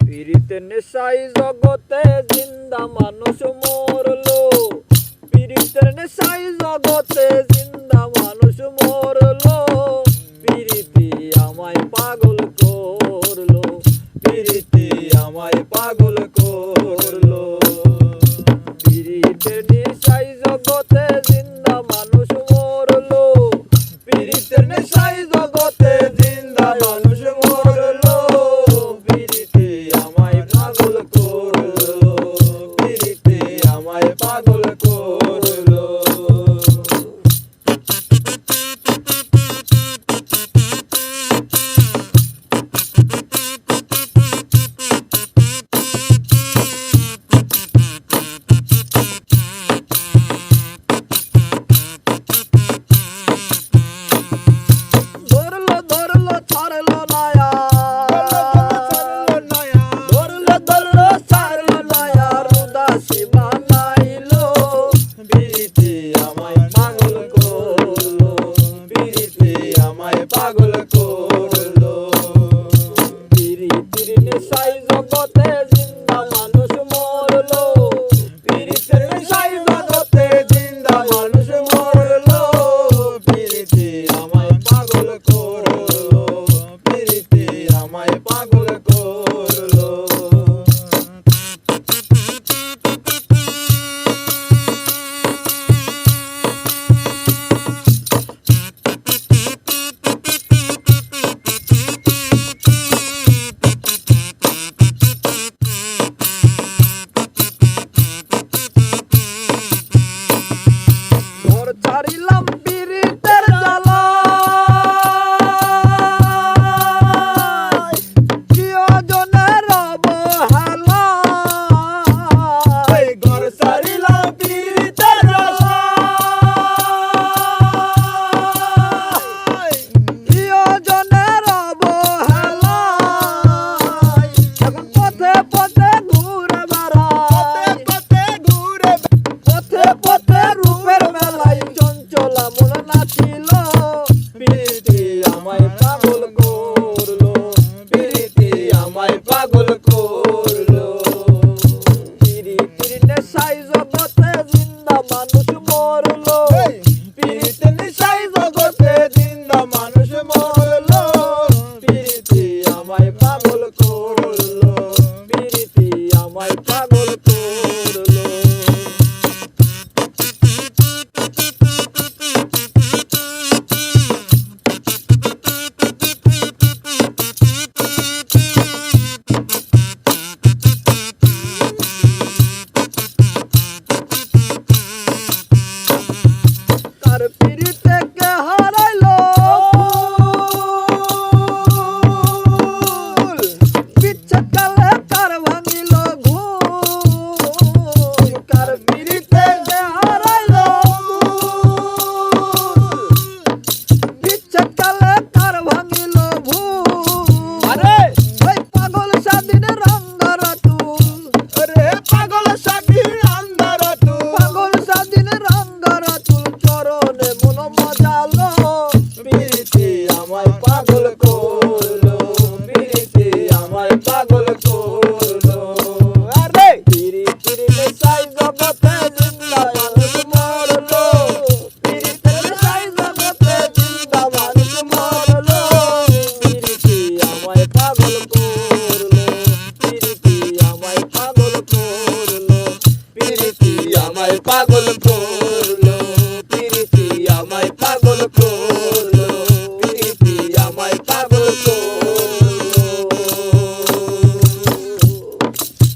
পীড়িতের নেশায় জগতে জিন্দা মানুষ মরলো, পীড়িতের নেশায় জগতে জিন্দা মানুষ মরলো। পীড়িতি আমায় পাগল করলো, পীড়িতি আমায় পাগল করলো। পীড়িতের নেশায় জগতে জিন্দা মানুষ মরলো, পীড়িতের নেশায় জগতে জিন্দা মানুষ মরলো। পীড়িতি আমায় পাগল করলো, পীড়িতি আমায় পাগল করলো। পাগল করলো, পীড়িতির নেশায় জগতে জিন্দা মানুষ মরলো, পীড়িতির নেশায় জগতে জিন্দা মানুষ মরলো। পীড়িতি আমায় পাগল করলো, পীড়িতি আমায় পাগল করলো। ছাড়িলাম পীড়িতের জ্বালা, প্রিয়জনের অবহেলা। ঘর ছাড়িলাম পীড়িতের জ্বালা, প্রিয়জনের অবহেলা। এখন পথে পথে ঘুরে বেড়াই, পথে পথে রূপের মেলায় চঞ্চলা মন নাচিল। পীড়িতি আমায় পাগল করলো, পীড়িতি আমায় পাগল করলো। পীড়িতির নেশায় জগতে জিন্দা মানুষ মরলো, পীড়িতির নেশায় জগতে জিন্দা মানুষ মরলো। পীড়িতি আমায় পাগল করলো, পীড়িতি আমায় পাগল করলো। কার পীড়িতে কে হারাইলো, বিচ্ছেদ কালে কার ভাঙিল ঘুম। কার পীড়িতে কে হারাইলো, বিচ্ছেদ কালে কার ভাঙিল ঘুম। আরে ওই পাগল স্বাধীন রঙ্গর তুল, রে পাগল স্বাধীন রঙ্গর তুল, পাগল স্বাধীন রঙ্গর তুল চরণে মন মজালো। পীড়িতি আমায় পাগল করলো, পীড়িতি আমায় পাগল করলো। আরে পীড়িতির নেশায় জগতে জিন্দা মানুষ মরলো, পীড়িতির নেশায় জগতে জিন্দা মানুষ মরলো। পীড়িতি আমায় পাগল করলো, পীড়িতি আমায় পাগল করলো, পীড়িতি আমায় পাগল করলো।